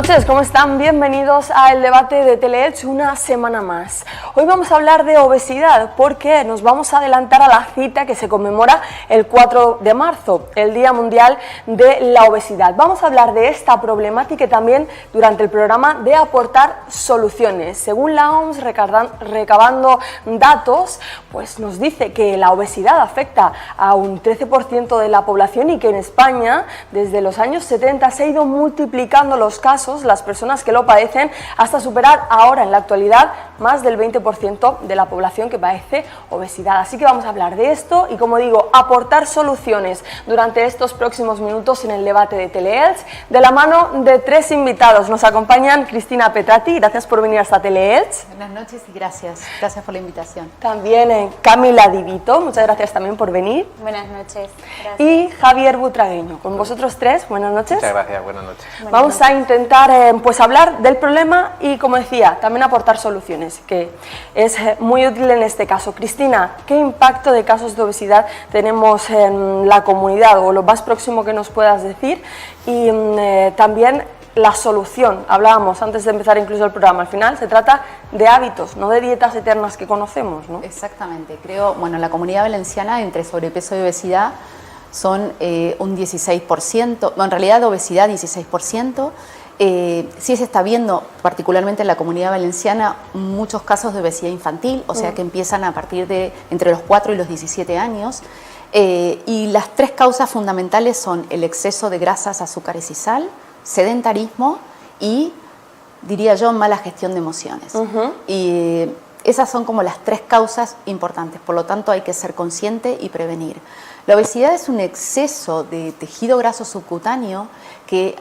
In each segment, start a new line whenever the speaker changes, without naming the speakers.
noches, ¿cómo están? Bienvenidos al debate de Teleelch una semana más. Hoy vamos a hablar de obesidad porque nos vamos a adelantar a la cita que se conmemora el 4 de marzo, el Día Mundial de la Obesidad. Vamos a hablar de esta problemática y también durante el programa de aportar soluciones. Según la OMS, recabando datos, pues nos dice que la obesidad afecta a un 13% de la población y que en España desde los años 70 se ha ido multiplicando los casos, las personas que lo padecen, hasta superar ahora en la actualidad más del 20% de la población que padece obesidad. Así que vamos a hablar de esto y, como digo, aportar soluciones durante estos próximos minutos en el debate de Teleelch, de la mano de tres invitados. Nos acompañan Cristina Petrati, gracias por venir hasta Teleelch.
Buenas noches y gracias por la invitación.
También Camila Divito, muchas gracias también por venir.
Buenas noches. Gracias.
Y Javier Butragueño, con vosotros tres, buenas noches.
Muchas gracias, buenas noches.
Vamos a intentar pues hablar del problema y, como decía, también aportar soluciones, que es muy útil en este caso. Cristina, ¿qué impacto de casos de obesidad tenemos en la comunidad o lo más próximo que nos puedas decir? Y también la solución, hablábamos antes de empezar incluso el programa, al final se trata de hábitos, no de dietas eternas que conocemos, ¿no?
Exactamente, creo, bueno, la Comunidad Valenciana entre sobrepeso y obesidad son un 16%, en realidad de obesidad 16%, sí se está viendo, particularmente en la Comunidad Valenciana, muchos casos de obesidad infantil, o sea que empiezan a partir de entre los 4 y los 17 años, y las tres causas fundamentales son el exceso de grasas, azúcares y sal, sedentarismo y, diría yo, mala gestión de emociones. Y esas son como las tres causas importantes, por lo tanto hay que ser consciente y prevenir. La obesidad es un exceso de tejido graso subcutáneo que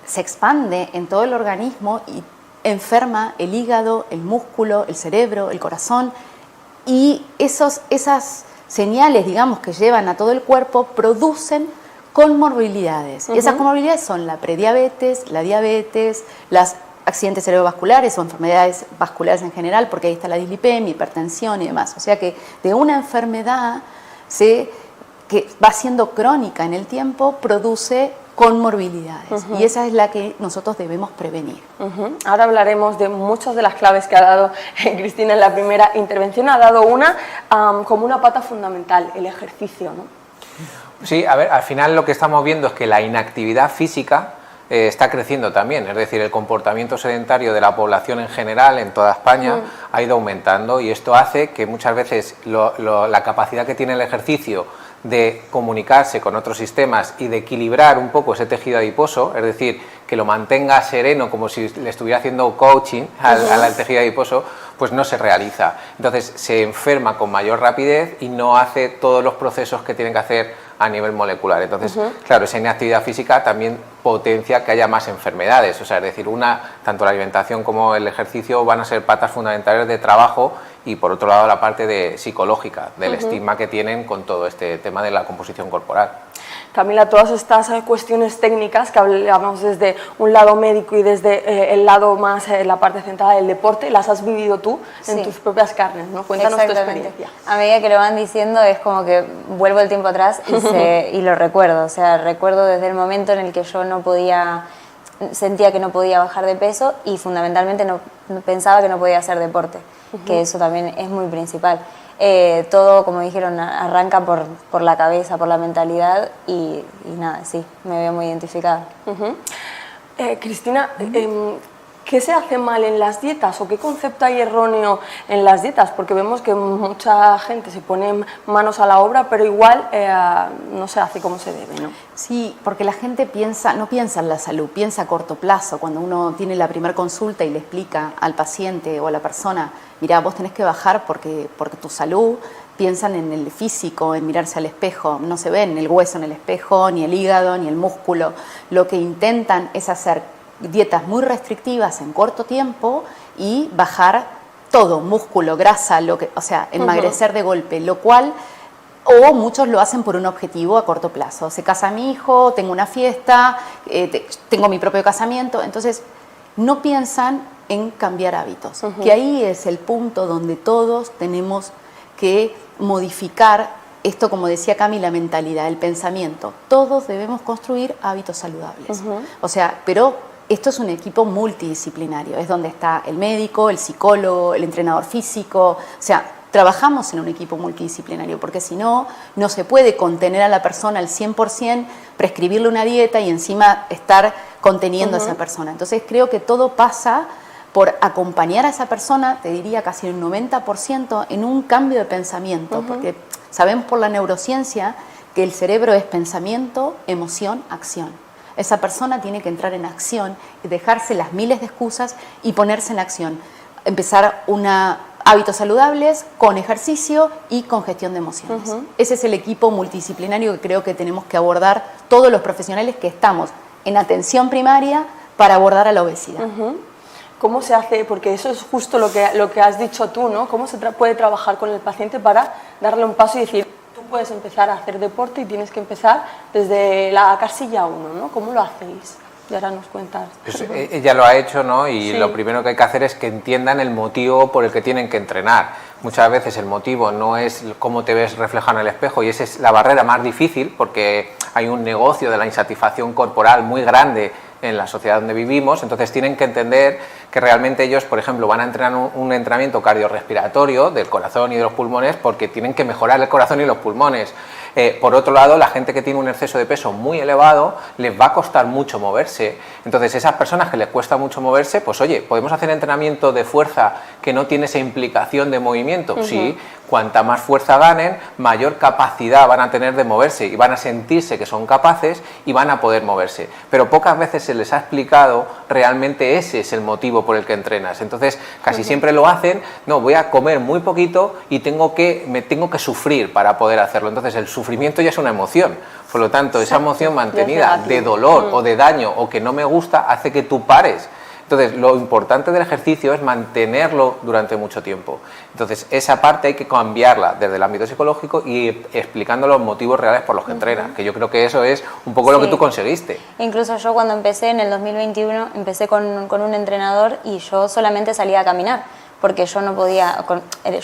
se expande en todo el organismo y enferma el hígado, el músculo, el cerebro, el corazón, y esas señales, digamos, que llevan a todo el cuerpo producen comorbilidades. Y esas comorbilidades son la prediabetes, la diabetes, los accidentes cerebrovasculares o enfermedades vasculares en general, porque ahí está la dislipemia, hipertensión y demás. O sea que de una enfermedad que va siendo crónica en el tiempo, produce comorbilidades, y esa es la que nosotros debemos prevenir.
Ahora hablaremos de muchas de las claves que ha dado Cristina en la primera intervención. Ha dado una como una pata fundamental, el ejercicio, ¿no?
Sí, a ver, al final lo que estamos viendo es que la inactividad física está creciendo también, es decir, el comportamiento sedentario de la población en general en toda España ha ido aumentando, y esto hace que muchas veces la capacidad que tiene el ejercicio de comunicarse con otros sistemas y de equilibrar un poco ese tejido adiposo, es decir, que lo mantenga sereno como si le estuviera haciendo coaching al tejido adiposo, pues no se realiza. Entonces se enferma con mayor rapidez y no hace todos los procesos que tienen que hacer a nivel molecular. Entonces, claro, esa inactividad física también potencia que haya más enfermedades. O sea, es decir, tanto la alimentación como el ejercicio van a ser patas fundamentales de trabajo, y por otro lado la parte psicológica, del estigma que tienen con todo este tema de la composición corporal.
Camila, todas estas cuestiones técnicas que hablamos desde un lado médico y desde el lado más, la parte centrada del deporte, las has vivido tú en tus propias carnes, ¿no? Cuéntanos tu experiencia.
A medida que lo van diciendo es como que vuelvo el tiempo atrás y lo recuerdo, o sea, recuerdo desde el momento en el que yo sentía que no podía bajar de peso y fundamentalmente pensaba que no podía hacer deporte, que eso también es muy principal. Todo, como dijeron, arranca por la cabeza, por la mentalidad y nada, sí, me veo muy identificada.
Cristina, ¿qué se hace mal en las dietas o qué concepto hay erróneo en las dietas? Porque vemos que mucha gente se pone manos a la obra, pero igual no se hace como se debe, ¿no?
Sí, porque la gente no piensa en la salud, piensa a corto plazo. Cuando uno tiene la primera consulta y le explica al paciente o a la persona, mira, vos tenés que bajar porque tu salud, piensan en el físico, en mirarse al espejo, no se ven el hueso en el espejo, ni el hígado, ni el músculo. Lo que intentan es hacer dietas muy restrictivas en corto tiempo y bajar todo, músculo, grasa, o sea, emagrecer de golpe, lo cual, o muchos lo hacen por un objetivo a corto plazo. Se casa mi hijo, tengo una fiesta, tengo mi propio casamiento, entonces no piensan en cambiar hábitos, que ahí es el punto donde todos tenemos que modificar esto, como decía Cami, la mentalidad, el pensamiento. Todos debemos construir hábitos saludables. O sea, pero esto es un equipo multidisciplinario, es donde está el médico, el psicólogo, el entrenador físico, o sea, trabajamos en un equipo multidisciplinario, porque si no, no se puede contener a la persona al 100%, prescribirle una dieta y encima estar conteniendo a esa persona. Entonces creo que todo pasa por acompañar a esa persona, te diría casi un 90%, en un cambio de pensamiento, porque sabemos por la neurociencia que el cerebro es pensamiento, emoción, acción. Esa persona tiene que entrar en acción y dejarse las miles de excusas y ponerse en acción. Empezar hábitos saludables con ejercicio y con gestión de emociones. Ese es el equipo multidisciplinario que creo que tenemos que abordar todos los profesionales que estamos en atención primaria para abordar a la obesidad.
¿Cómo se hace? Porque eso es justo lo que has dicho tú, ¿no? ¿Cómo se puede trabajar con el paciente para darle un paso y decir, tú puedes empezar a hacer deporte y tienes que empezar desde la casilla 1, ¿no? ¿Cómo lo hacéis? Y ahora nos cuentas.
Pues ella lo ha hecho, ¿no? Y lo primero que hay que hacer es que entiendan el motivo por el que tienen que entrenar. Muchas veces el motivo no es cómo te ves reflejado en el espejo, y esa es la barrera más difícil, porque hay un negocio de la insatisfacción corporal muy grande en la sociedad donde vivimos. Entonces tienen que entender que realmente ellos, por ejemplo, van a entrenar un entrenamiento cardiorrespiratorio del corazón y de los pulmones porque tienen que mejorar el corazón y los pulmones. Por otro lado, la gente que tiene un exceso de peso muy elevado les va a costar mucho moverse. Entonces, esas personas que les cuesta mucho moverse, pues oye, podemos hacer entrenamiento de fuerza que no tiene esa implicación de movimiento. Sí, cuanta más fuerza ganen, mayor capacidad van a tener de moverse y van a sentirse que son capaces y van a poder moverse. Pero pocas veces se les ha explicado realmente ese es el motivo por el que entrenas. Entonces, casi siempre lo hacen, no, voy a comer muy poquito y me tengo que sufrir para poder hacerlo. Entonces, el sufrimiento ya es una emoción. Por lo tanto, esa emoción mantenida de dolor o de daño o que no me gusta hace que tú pares. Entonces, lo importante del ejercicio es mantenerlo durante mucho tiempo. Entonces, esa parte hay que cambiarla desde el ámbito psicológico y explicando los motivos reales por los que entrenas, que yo creo que eso es un poco lo que tú conseguiste.
Incluso yo cuando empecé en el 2021, empecé con un entrenador y yo solamente salía a caminar, porque yo no podía,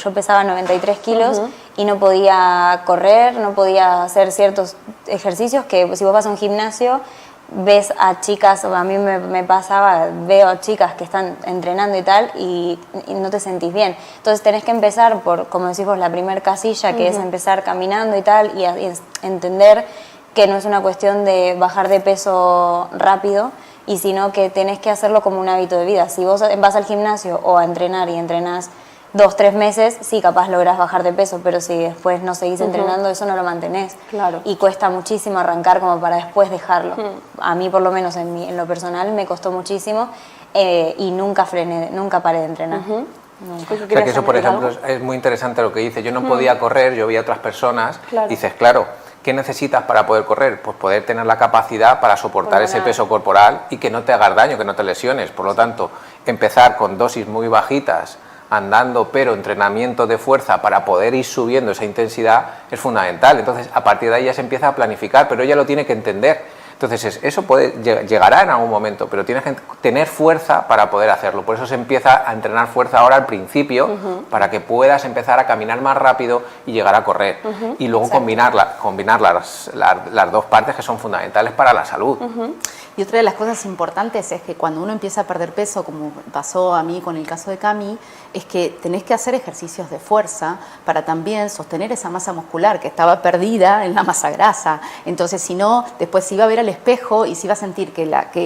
yo pesaba 93 kilos y no podía correr, no podía hacer ciertos ejercicios que si vos vas a un gimnasio ves a chicas, o a mí me pasaba, veo a chicas que están entrenando y tal y no te sentís bien. Entonces tenés que empezar por, como decís vos, la primer casilla, que es empezar caminando y tal, y entender que no es una cuestión de bajar de peso rápido, y sino que tenés que hacerlo como un hábito de vida. Si vos vas al gimnasio o a entrenar y entrenás 2-3 meses, sí, capaz lográs bajar de peso, pero si después no seguís entrenando, eso no lo mantenés.
Claro.
Y cuesta muchísimo arrancar como para después dejarlo. A mí, por lo menos en lo personal, me costó muchísimo y nunca paré de entrenar.
O sea que eso, por ejemplo, es muy interesante lo que dice. Yo no podía correr, yo vi a otras personas, dices, claro, ¿qué necesitas para poder correr? Pues poder tener la capacidad para soportar ese peso corporal y que no te hagas daño, que no te lesiones. Por lo tanto, empezar con dosis muy bajitas, andando, pero entrenamiento de fuerza para poder ir subiendo esa intensidad es fundamental. Entonces, a partir de ahí ya se empieza a planificar, pero ella lo tiene que entender. Entonces, eso llegará en algún momento, pero tienes que tener fuerza para poder hacerlo. Por eso se empieza a entrenar fuerza ahora al principio, para que puedas empezar a caminar más rápido y llegar a correr. Y luego combinar las dos partes que son fundamentales para la salud.
Y otra de las cosas importantes es que cuando uno empieza a perder peso, como pasó a mí con el caso de Cami, es que tenés que hacer ejercicios de fuerza para también sostener esa masa muscular que estaba perdida en la masa grasa. Entonces, si no, después se iba a ver al espejo y se iba a sentir que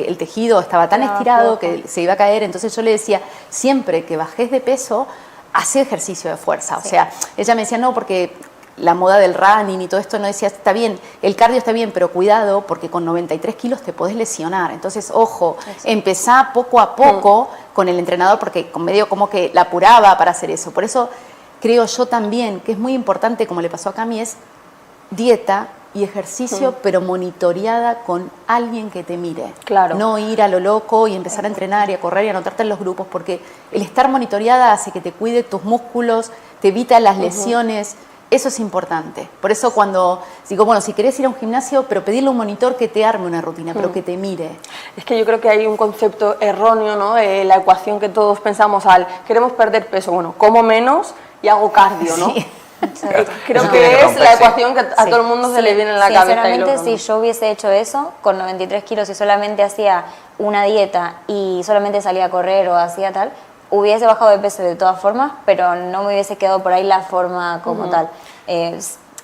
el tejido estaba tan estirado que se iba a caer. Entonces yo le decía, siempre que bajes de peso, hace ejercicio de fuerza. O sea, ella me decía, no, porque la moda del running y todo esto, no decía, está bien, el cardio está bien, pero cuidado, porque con 93 kilos te podés lesionar. Entonces, ojo, empezá poco a poco con el entrenador, porque con medio como que la apuraba para hacer eso. Por eso creo yo también que es muy importante, como le pasó a Cami, es dieta y ejercicio, pero monitoreada con alguien que te mire.
Claro.
No ir a lo loco y empezar a entrenar y a correr y anotarte en los grupos, porque el estar monitoreada hace que te cuide tus músculos, te evita las lesiones. Eso es importante. Por eso cuando digo, bueno, si querés ir a un gimnasio, pero pedirle a un monitor que te arme una rutina, pero que te mire.
Es que yo creo que hay un concepto erróneo, ¿no? La ecuación que todos pensamos queremos perder peso, bueno, como menos y hago cardio, ¿no?
Sí.
Creo
Eso tiene
que es
romperse.
la ecuación que a todo el mundo se le viene en la cabeza.
Sinceramente,
y
si yo hubiese hecho eso con 93 kilos y solamente hacía una dieta y solamente salía a correr o hacía tal, hubiese bajado de peso de todas formas, pero no me hubiese quedado por ahí la forma como tal.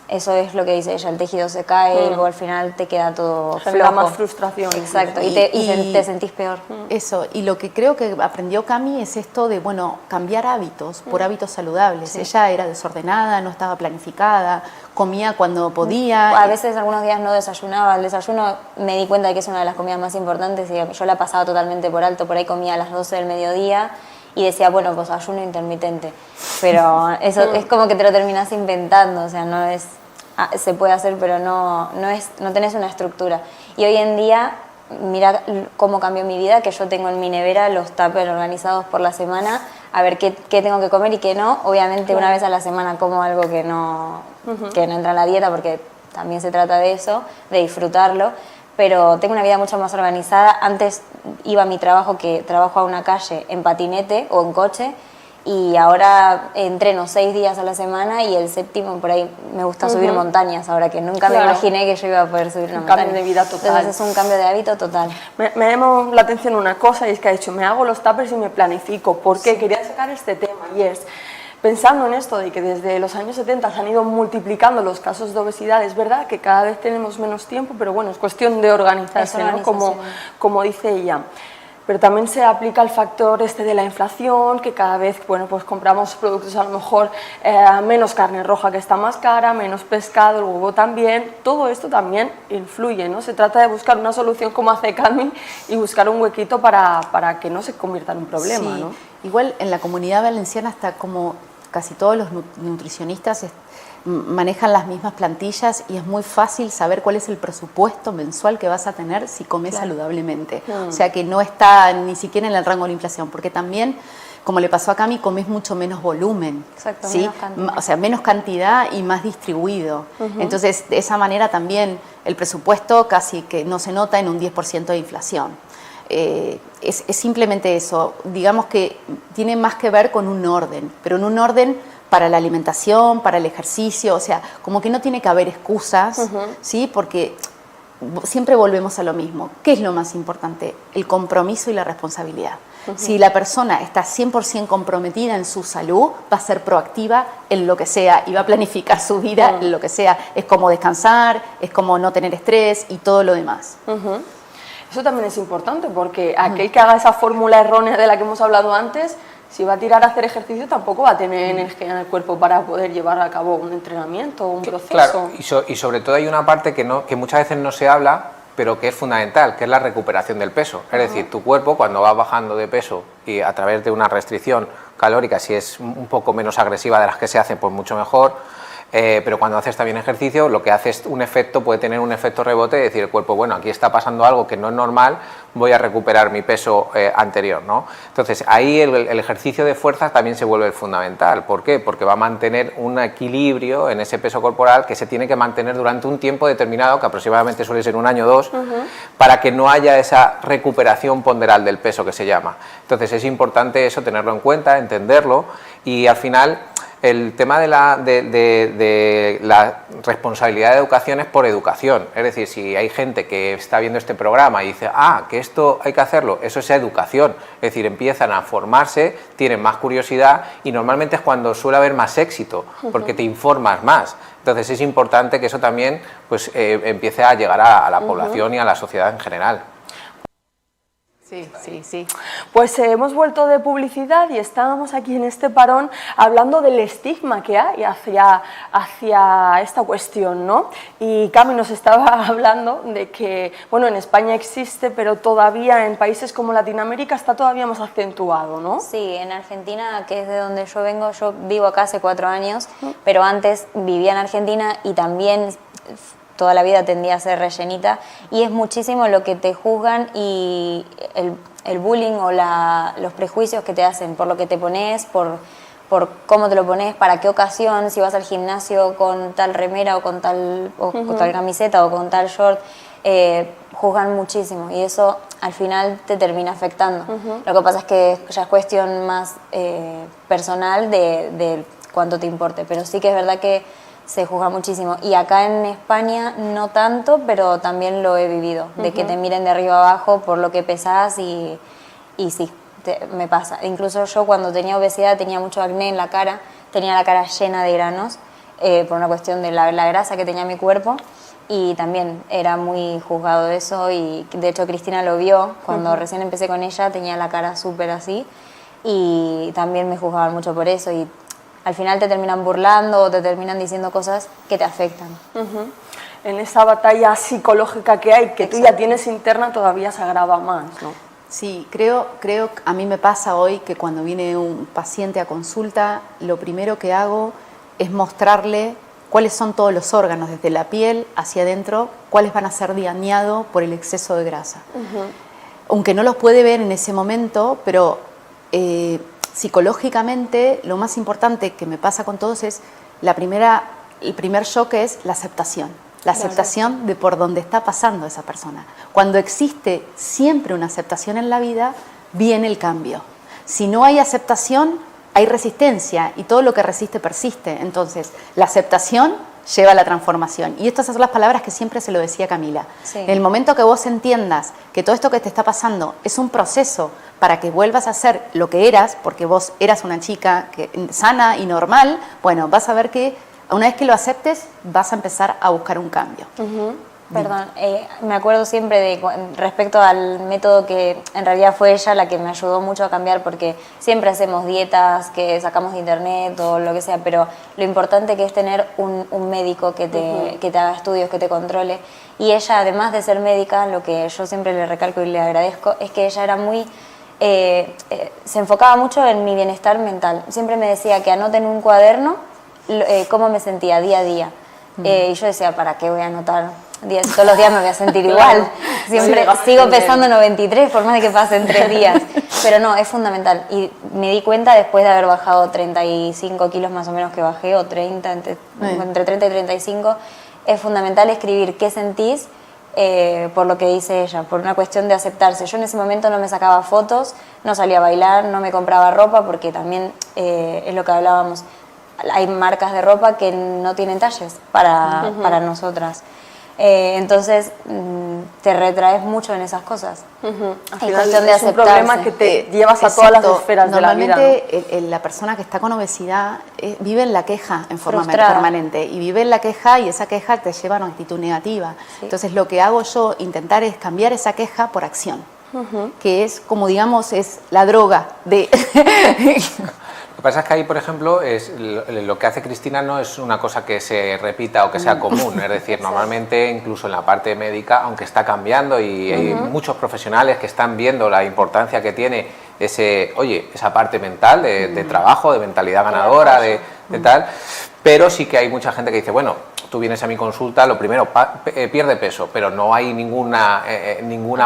Eso es lo que dice ella, el tejido se cae y luego al final te queda todo
genera
flojo.
más frustración.
Exacto, y te sentís peor.
Eso, y lo que creo que aprendió Cami es esto de, bueno, cambiar hábitos por hábitos saludables. Ella era desordenada, no estaba planificada, comía cuando podía.
A veces algunos días no desayunaba. El desayuno me di cuenta de que es una de las comidas más importantes y yo la pasaba totalmente por alto. Por ahí comía a las 12 del mediodía y decía, bueno, pues ayuno intermitente. Pero eso es como que te lo terminas inventando, o sea, no es... se puede hacer, pero no tenés una estructura. Y hoy en día, mira cómo cambió mi vida, que yo tengo en mi nevera los tuppers organizados por la semana, a ver qué tengo que comer y qué no. Obviamente una vez a la semana como algo que no entra en la dieta, porque también se trata de eso, de disfrutarlo. Pero tengo una vida mucho más organizada. Antes iba a mi trabajo, que trabajo a una calle, en patinete o en coche, y ahora entreno 6 días a la semana y el séptimo por ahí me gusta subir montañas, ahora que nunca me imaginé que yo iba a poder subir una montaña.
Un cambio de vida total.
Entonces es un cambio de hábito total.
Me llamó la atención una cosa, y es que ha dicho, me hago los tuppers y me planifico. ¿Por qué? Quería sacar este tema, y es, pensando en esto de que desde los años 70 se han ido multiplicando los casos de obesidad, es verdad que cada vez tenemos menos tiempo, pero bueno, es cuestión de organizarse, ¿no? Como dice ella. Pero también se aplica el factor de la inflación, que cada vez, bueno, pues compramos productos a lo mejor menos carne roja, que está más cara, menos pescado, el huevo también. Todo esto también influye, ¿no? Se trata de buscar una solución como hace Cami y buscar un huequito para que no se convierta en un problema,
Sí.
¿no?
Igual en la Comunidad Valenciana está como casi todos los nutricionistas manejan las mismas plantillas y es muy fácil saber cuál es el presupuesto mensual que vas a tener si comes saludablemente. O sea que no está ni siquiera en el rango de la inflación, porque también, como le pasó a Cami, comes mucho menos volumen.
Exacto,
¿sí?
menos cantidad.
O sea, menos cantidad y más distribuido. Entonces, de esa manera también el presupuesto casi que no se nota en un 10% de inflación. Es simplemente eso. Digamos que tiene más que ver con un orden, pero en un orden para la alimentación, para el ejercicio, o sea, como que no tiene que haber excusas, ¿sí? Porque siempre volvemos a lo mismo. ¿Qué es lo más importante? El compromiso y la responsabilidad. Si la persona está 100% comprometida en su salud, va a ser proactiva en lo que sea y va a planificar su vida en lo que sea. Es como descansar, es como no tener estrés y todo lo demás.
Eso también es importante, porque aquel que haga esa fórmula errónea de la que hemos hablado antes, si va a tirar a hacer ejercicio, tampoco va a tener energía en el cuerpo para poder llevar a cabo un entrenamiento, un proceso.
Claro, y sobre todo hay una parte que muchas veces no se habla, pero que es fundamental, que es la recuperación del peso. Es decir, tu cuerpo, cuando va bajando de peso y a través de una restricción calórica, si es un poco menos agresiva de las que se hacen, pues mucho mejor. Pero cuando haces también ejercicio, lo que hace es puede tener un efecto rebote, y decir el cuerpo, bueno, aquí está pasando algo que no es normal, voy a recuperar mi peso anterior, ¿no? Entonces ahí el ejercicio de fuerza también se vuelve fundamental. ¿Por qué? Porque va a mantener un equilibrio en ese peso corporal que se tiene que mantener durante un tiempo determinado, que aproximadamente suele ser 1 año o 2, para que no haya esa recuperación ponderal del peso que se llama. Entonces es importante eso, tenerlo en cuenta, entenderlo, y al final el tema de la responsabilidad de educación es por educación. Es decir, si hay gente que está viendo este programa y dice, que esto hay que hacerlo, eso es educación. Es decir, empiezan a formarse, tienen más curiosidad y normalmente es cuando suele haber más éxito, porque te informas más. Entonces es importante que eso también pues, empiece a llegar a la población y a la sociedad en general.
Sí.
Pues hemos vuelto de publicidad y estábamos aquí en este parón hablando del estigma que hay hacia esta cuestión, ¿no? Y Cami nos estaba hablando de que, bueno, en España existe, pero todavía en países como Latinoamérica está todavía más acentuado, ¿no?
Sí, en Argentina, que es de donde yo vengo, yo vivo acá hace 4 años, pero antes vivía en Argentina y también toda la vida tendía a ser rellenita, y es muchísimo lo que te juzgan y el bullying o los prejuicios que te hacen por lo que te pones, por cómo te lo pones, para qué ocasión, si vas al gimnasio con tal remera o con tal camiseta o con tal short, juzgan muchísimo y eso al final te termina afectando. Lo que pasa es que ya es cuestión más personal de cuánto te importe, pero sí que es verdad que se juzga muchísimo. Y acá en España no tanto, pero también lo he vivido, de que te miren de arriba abajo por lo que pesás y sí, me pasa. Incluso yo cuando tenía obesidad tenía mucho acné en la cara, tenía la cara llena de granos por una cuestión de la grasa que tenía mi cuerpo y también era muy juzgado eso y de hecho Cristina lo vio cuando recién empecé con ella, tenía la cara súper así y también me juzgaban mucho por eso y al final te terminan burlando o te terminan diciendo cosas que te afectan.
En esa batalla psicológica que hay, que tú ya tienes interna, todavía se agrava más, ¿no?
Sí, creo, a mí me pasa hoy que cuando viene un paciente a consulta, lo primero que hago es mostrarle cuáles son todos los órganos, desde la piel hacia adentro, cuáles van a ser dañados por el exceso de grasa. Aunque no los puede ver en ese momento, pero psicológicamente lo más importante que me pasa con todos es el primer shock es la aceptación. La aceptación de por dónde está pasando esa persona. Cuando existe siempre una aceptación en la vida, viene el cambio. Si no hay aceptación, hay resistencia y todo lo que resiste persiste. Entonces, la aceptación lleva a la transformación. Y estas son las palabras que siempre se lo decía Camila.
Sí.
En el momento que vos entiendas que todo esto que te está pasando es un proceso para que vuelvas a ser lo que eras, porque vos eras una chica sana y normal, bueno, vas a ver que una vez que lo aceptes, vas a empezar a buscar un cambio.
Perdón, me acuerdo siempre de respecto al método que en realidad fue ella la que me ayudó mucho a cambiar porque siempre hacemos dietas que sacamos de internet o lo que sea, pero lo importante que es tener un médico que te haga estudios, que te controle. Y ella, además de ser médica, lo que yo siempre le recalco y le agradezco es que ella era muy... se enfocaba mucho en mi bienestar mental. Siempre me decía que anote en un cuaderno cómo me sentía día a día. Y yo decía, ¿para qué voy a anotar? Todos los días me voy a sentir igual. Siempre sigo pesando 93 por más de que pasen 3 días. Pero no, es fundamental. Y me di cuenta después de haber bajado 35 kilos más o menos que bajé, o 30, entre 30 y 35, es fundamental escribir qué sentís por lo que dice ella, por una cuestión de aceptarse. Yo en ese momento no me sacaba fotos, no salía a bailar, no me compraba ropa, porque también es lo que hablábamos. Hay marcas de ropa que no tienen talles para nosotras. Entonces te retraes mucho en esas cosas.
Al final es un problema que te llevas a todas las esferas de la vida, ¿no?
Normalmente la persona que está con obesidad vive en la queja en forma permanente y vive en la queja y esa queja te lleva a una actitud negativa. Entonces lo que hago yo, intentar es cambiar esa queja por acción, que es como digamos es la droga de...
Lo que pasa es que ahí, por ejemplo, lo que hace Cristina no es una cosa que se repita o que sea común. Es decir, normalmente, incluso en la parte médica, aunque está cambiando y hay muchos profesionales que están viendo la importancia que tiene esa parte mental de trabajo, de mentalidad ganadora, de tal, pero sí que hay mucha gente que dice, bueno, tú vienes a mi consulta, lo primero, pierde peso, pero no hay ninguna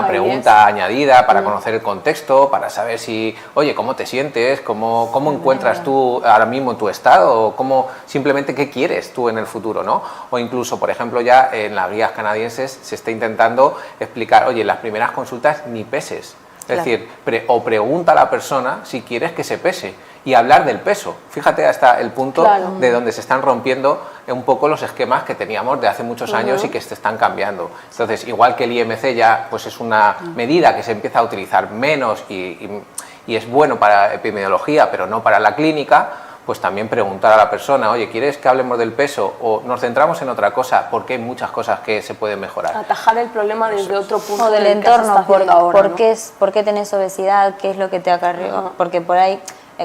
pregunta añadida para conocer el contexto, para saber si, oye, ¿cómo te sientes? ¿Cómo encuentras tú ahora mismo tu estado? O cómo, simplemente, ¿qué quieres tú en el futuro, ¿no? O incluso, por ejemplo, ya en las guías canadienses se está intentando explicar, oye, en las primeras consultas ni peses. Es decir, o pregunta a la persona si quieres que se pese y hablar del peso. Fíjate hasta el punto de donde se están rompiendo un poco los esquemas que teníamos de hace muchos años y que se están cambiando. Entonces, igual que el IMC ya pues es una medida que se empieza a utilizar menos y es bueno para epidemiología, pero no para la clínica, pues también preguntar a la persona, oye, ¿quieres que hablemos del peso o nos centramos en otra cosa? Porque hay muchas cosas que se pueden mejorar.
Atajar el problema desde otro punto.
O del entorno, ¿por qué tenés obesidad? ¿Qué es lo que te acarreó? Porque por ahí,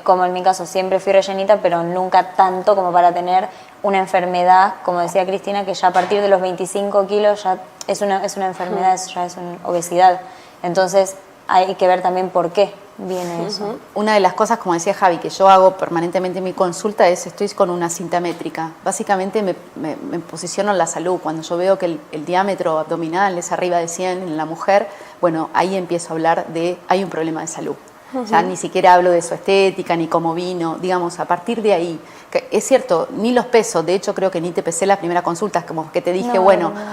como en mi caso, siempre fui rellenita, pero nunca tanto como para tener una enfermedad, como decía Cristina, que ya a partir de los 25 kilos ya es una enfermedad, ya es una obesidad. Entonces hay que ver también por qué viene eso.
Una de las cosas, como decía Javi, que yo hago permanentemente en mi consulta es, estoy con una cinta métrica. Básicamente me posiciono en la salud. Cuando yo veo que el diámetro abdominal es arriba de 100 en la mujer, bueno, ahí empiezo a hablar de, hay un problema de salud. Ya ni siquiera hablo de su estética, ni cómo vino, digamos, a partir de ahí. Que es cierto, ni los pesos, de hecho creo que ni te pesé la primera consulta, como que te dije,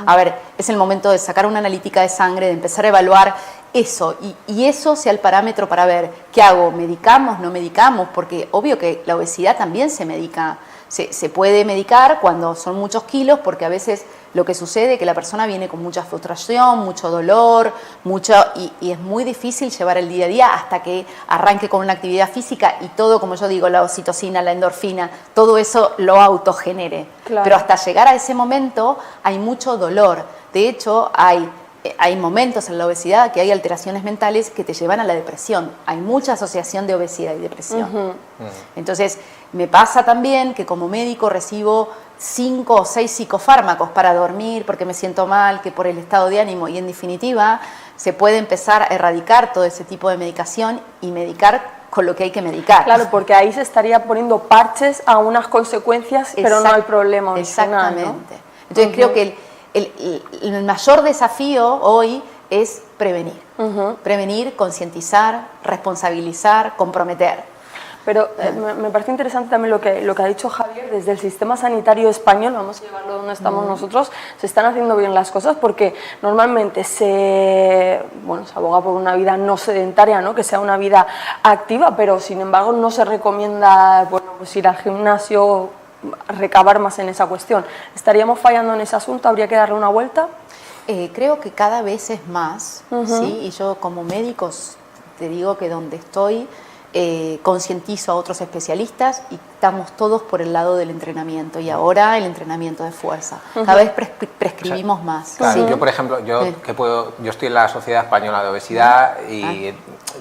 a ver, es el momento de sacar una analítica de sangre, de empezar a evaluar eso, y eso sea el parámetro para ver qué hago, medicamos, no medicamos, porque obvio que la obesidad también se medica, se puede medicar cuando son muchos kilos, porque a veces lo que sucede es que la persona viene con mucha frustración, mucho dolor, y es muy difícil llevar el día a día hasta que arranque con una actividad física y todo, como yo digo, la oxitocina, la endorfina, todo eso lo autogenere.
Claro.
Pero hasta llegar a ese momento hay mucho dolor. De hecho, hay momentos en la obesidad que hay alteraciones mentales que te llevan a la depresión. Hay mucha asociación de obesidad y depresión. Entonces, me pasa también que como médico recibo 5 o 6 psicofármacos para dormir porque me siento mal, que por el estado de ánimo, y en definitiva se puede empezar a erradicar todo ese tipo de medicación y medicar con lo que hay que medicar.
Claro, porque ahí se estaría poniendo parches a unas consecuencias, pero no al problema original,
Exactamente.
¿no?
Entonces creo que el mayor desafío hoy es prevenir. Prevenir, concientizar, responsabilizar, comprometer.
Pero me parece interesante también lo que ha dicho Javier. Desde el sistema sanitario español, vamos a llevarlo donde estamos nosotros, se están haciendo bien las cosas, porque normalmente se aboga por una vida no sedentaria, ¿no? Que sea una vida activa, pero sin embargo no se recomienda pues ir al gimnasio, recabar más en esa cuestión. ¿Estaríamos fallando en ese asunto? ¿Habría que darle una vuelta?
Creo que cada vez es más, ¿sí? Y yo como médico te digo que donde estoy concientizo a otros especialistas y estamos todos por el lado del entrenamiento, y ahora el entrenamiento de fuerza. Cada vez prescribimos más.
Claro,
¿sí?
yo por ejemplo, yo estoy en la Sociedad Española de Obesidad y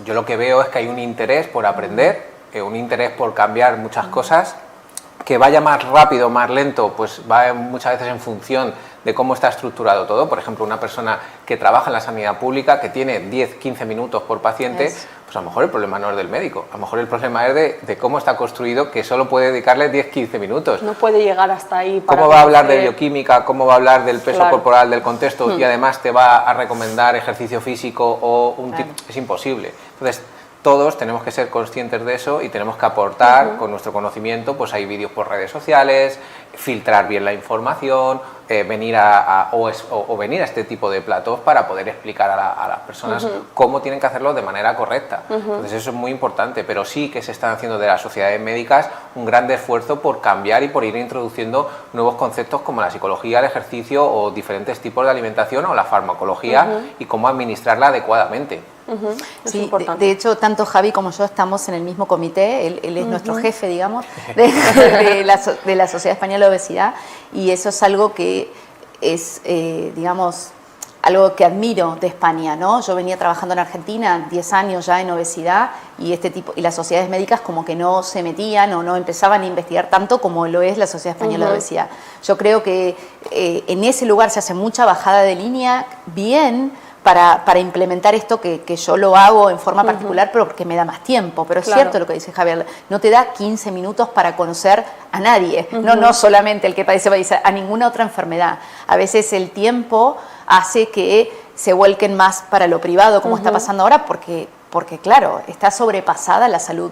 yo lo que veo es que hay un interés por aprender, un interés por cambiar muchas cosas. Que vaya más rápido, más lento, pues va muchas veces en función de cómo está estructurado todo. Por ejemplo, una persona que trabaja en la sanidad pública, que tiene 10-15 minutos por paciente, pues a lo mejor el problema no es del médico, a lo mejor el problema es de cómo está construido, que solo puede dedicarle 10-15 minutos.
No puede llegar hasta ahí.
¿Cómo va a hablar de bioquímica? ¿Cómo va a hablar del peso corporal, del contexto? Y además te va a recomendar ejercicio físico o un tipo... Es imposible. Entonces, todos tenemos que ser conscientes de eso y tenemos que aportar con nuestro conocimiento. Pues hay vídeos por redes sociales, filtrar bien la información, venir venir a este tipo de platos para poder explicar a las personas cómo tienen que hacerlo de manera correcta. Entonces eso es muy importante, pero sí que se están haciendo de las sociedades médicas un gran esfuerzo por cambiar y por ir introduciendo nuevos conceptos como la psicología, el ejercicio o diferentes tipos de alimentación o la farmacología y cómo administrarla adecuadamente.
Sí, de hecho, tanto Javi como yo estamos en el mismo comité, él es nuestro jefe, digamos, de la Sociedad Española de Obesidad, y eso es algo que es, digamos, algo que admiro de España, ¿no? Yo venía trabajando en Argentina 10 años ya en obesidad y las sociedades médicas como que no se metían o no empezaban a investigar tanto como lo es la Sociedad Española de Obesidad. Yo creo que en ese lugar se hace mucha bajada de línea bien para implementar esto que yo lo hago en forma particular, pero porque me da más tiempo. Pero es cierto lo que dice Javier, no te da 15 minutos para conocer a nadie, no solamente el que padece a ninguna otra enfermedad. A veces el tiempo hace que se vuelquen más para lo privado, como está pasando ahora, porque claro, está sobrepasada la salud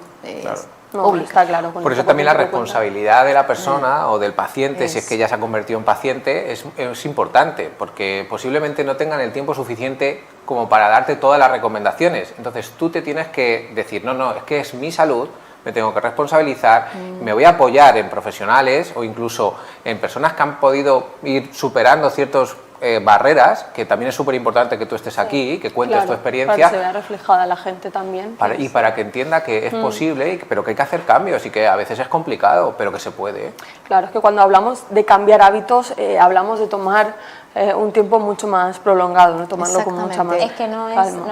pública.
Claro,
por eso también la responsabilidad de la persona o del paciente, si es que ya se ha convertido en paciente, es importante, porque posiblemente no tengan el tiempo suficiente como para darte todas las recomendaciones. Entonces tú te tienes que decir, no, es que es mi salud, me tengo que responsabilizar, me voy a apoyar en profesionales o incluso en personas que han podido ir superando ciertos barreras, que también es súper importante que tú estés aquí, que cuentes tu experiencia.
Para que se vea reflejada la gente también.
Y para que entienda que es posible, pero que hay que hacer cambios y que a veces es complicado, pero que se puede.
Claro, es que cuando hablamos de cambiar hábitos, hablamos de tomar un tiempo mucho más prolongado, ¿no? Tomarlo con mucha más
Es que no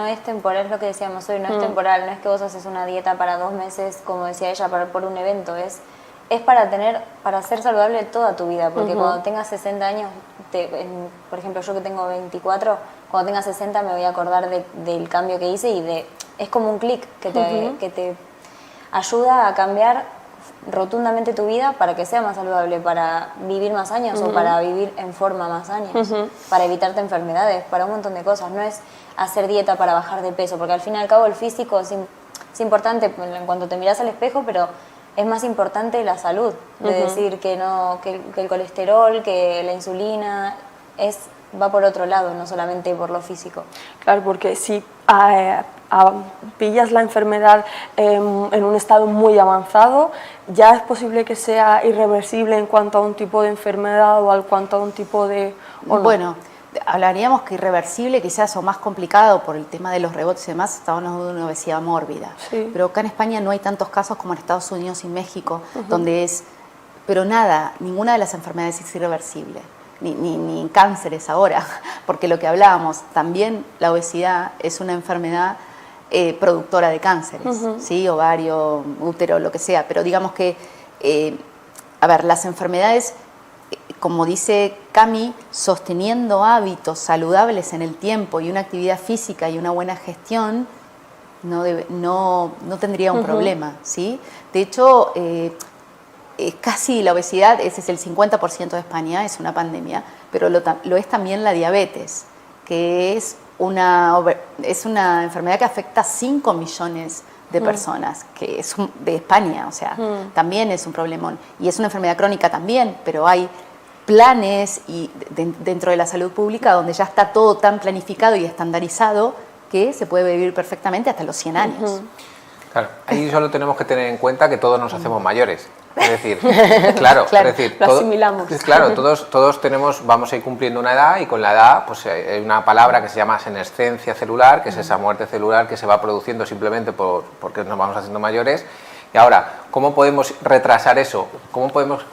es temporal, es lo que decíamos hoy, no es temporal, no es que vos haces una dieta para 2 meses, como decía ella, por un evento, es para ser saludable toda tu vida, porque cuando tengas 60 años, por ejemplo yo que tengo 24, cuando tenga 60 me voy a acordar del cambio que hice es como un clic que te ayuda a cambiar rotundamente tu vida para que sea más saludable, para vivir más años o para vivir en forma más años, para evitarte enfermedades, para un montón de cosas. No es hacer dieta para bajar de peso, porque al fin y al cabo el físico es importante en cuanto te miras al espejo, pero es más importante la salud, de decir que el colesterol, que la insulina es va por otro lado, no solamente por lo físico.
Claro, porque si pillas la enfermedad en un estado muy avanzado, ya es posible que sea irreversible en cuanto a un tipo de enfermedad o en cuanto a un tipo de... ¿o no?
Bueno, hablaríamos que irreversible quizás o más complicado por el tema de los rebotes y demás, estamos hablando de una obesidad mórbida.
Sí.
Pero acá en España no hay tantos casos como en Estados Unidos y México, donde es... Pero nada, ninguna de las enfermedades es irreversible, ni cánceres ahora, porque lo que hablábamos, también la obesidad es una enfermedad productora de cánceres, ¿sí? Ovario, útero, lo que sea, pero digamos que, a ver, las enfermedades, como dice Cami, sosteniendo hábitos saludables en el tiempo y una actividad física y una buena gestión, no tendría un problema, ¿sí? De hecho, casi la obesidad, ese es el 50% de España, es una pandemia, pero lo es también la diabetes, que es una enfermedad que afecta a 5 millones de personas, que es de España, o sea, también es un problemón. Y es una enfermedad crónica también, pero hay planes dentro de la salud pública donde ya está todo tan planificado y estandarizado que se puede vivir perfectamente hasta los 100 años.
Claro, ahí solo tenemos que tener en cuenta que todos nos hacemos mayores. Es decir, claro, es decir,
lo asimilamos.
Claro, todos vamos a ir cumpliendo una edad, y con la edad pues hay una palabra que se llama senescencia celular, que es esa muerte celular que se va produciendo simplemente porque nos vamos haciendo mayores. Y ahora, ¿cómo podemos retrasar eso? ¿Cómo podemos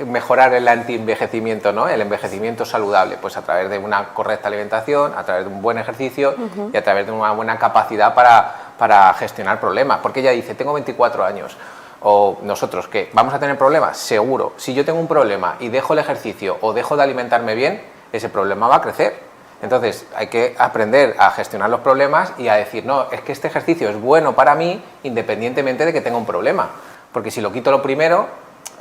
mejorar el antienvejecimiento, ¿no? El envejecimiento saludable? Pues a través de una correcta alimentación, a través de un buen ejercicio y a través de una buena capacidad para gestionar problemas. Porque ella dice, tengo 24 años. O nosotros, ¿qué? ¿Vamos a tener problemas? Seguro. Si yo tengo un problema y dejo el ejercicio o dejo de alimentarme bien, ese problema va a crecer. Entonces hay que aprender a gestionar los problemas y a decir, no, es que este ejercicio es bueno para mí independientemente de que tenga un problema. Porque si lo quito lo primero,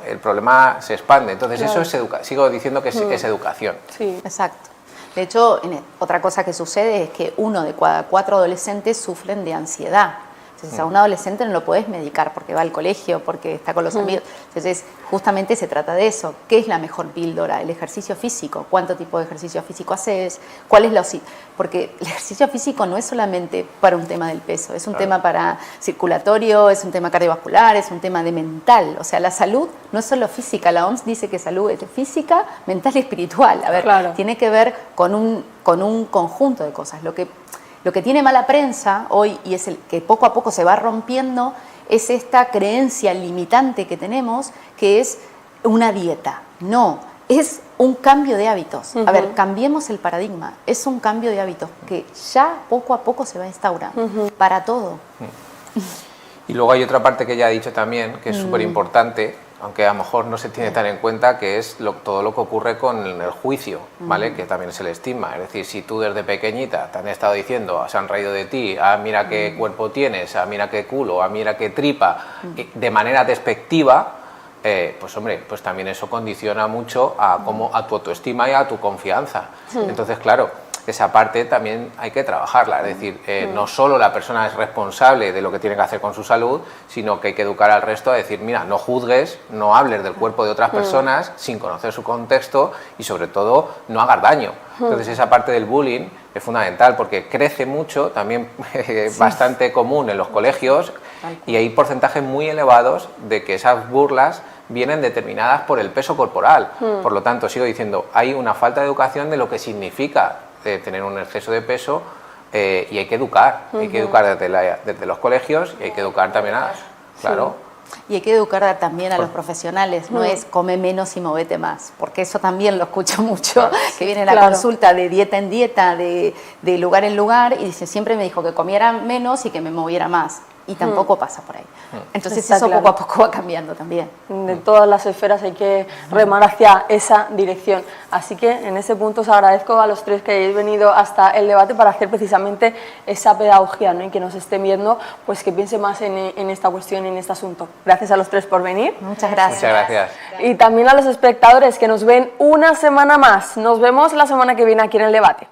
el problema se expande. Entonces eso es sigo diciendo que es educación.
Sí.
Exacto. De hecho, otra cosa que sucede es que 1 de cada 4 adolescentes sufren de ansiedad. Entonces, a un adolescente no lo puedes medicar porque va al colegio, porque está con los amigos. Entonces, justamente se trata de eso. ¿Qué es la mejor píldora? El ejercicio físico. ¿Cuánto tipo de ejercicio físico haces? ¿Cuál es Porque el ejercicio físico no es solamente para un tema del peso, es un tema para circulatorio, es un tema cardiovascular, es un tema de mental. O sea, la salud no es solo física. La OMS dice que salud es física, mental y espiritual. A ver, tiene que ver con un conjunto de cosas. Lo que tiene mala prensa hoy, y es el que poco a poco se va rompiendo, es esta creencia limitante que tenemos, que es una dieta. No, es un cambio de hábitos. A ver, cambiemos el paradigma. Es un cambio de hábitos que ya poco a poco se va instaurando para todo.
Y luego hay otra parte que ella ha dicho también, que es súper importante, aunque a lo mejor no se tiene tan en cuenta, que es todo lo que ocurre con el juicio, ¿vale? Que también es el estigma. Es decir, si tú desde pequeñita te han estado diciendo, se han reído de ti, mira qué cuerpo tienes, mira qué culo, mira qué tripa, de manera despectiva, pues hombre, pues también eso condiciona mucho a tu autoestima y a tu confianza. Entonces, claro, esa parte también hay que trabajarla, es decir, no solo la persona es responsable de lo que tiene que hacer con su salud, sino que hay que educar al resto a decir, mira, no juzgues, no hables del cuerpo de otras personas sin conocer su contexto y sobre todo no hagas daño. Entonces esa parte del bullying es fundamental porque crece mucho, también bastante común en los colegios, y hay porcentajes muy elevados de que esas burlas vienen determinadas por el peso corporal. Por lo tanto, sigo diciendo, hay una falta de educación de lo que significa tener un exceso de peso, y hay que educar desde los colegios, y hay que educar también
Y hay que educar también a los profesionales, no es come menos y movete más, porque eso también lo escucho mucho, que viene a la consulta de dieta en dieta, de lugar en lugar, y dice, siempre me dijo que comiera menos y que me moviera más. Y tampoco pasa por ahí. Entonces eso poco a poco va cambiando también.
De todas las esferas hay que remar hacia esa dirección. Así que en ese punto os agradezco a los tres que hayáis venido hasta el debate para hacer precisamente esa pedagogía, ¿no? Y que nos estén viendo, pues que piense más en esta cuestión, en este asunto. Gracias a los tres por venir.
Muchas gracias.
Muchas gracias.
Y también a los espectadores que nos ven una semana más. Nos vemos la semana que viene aquí en el debate.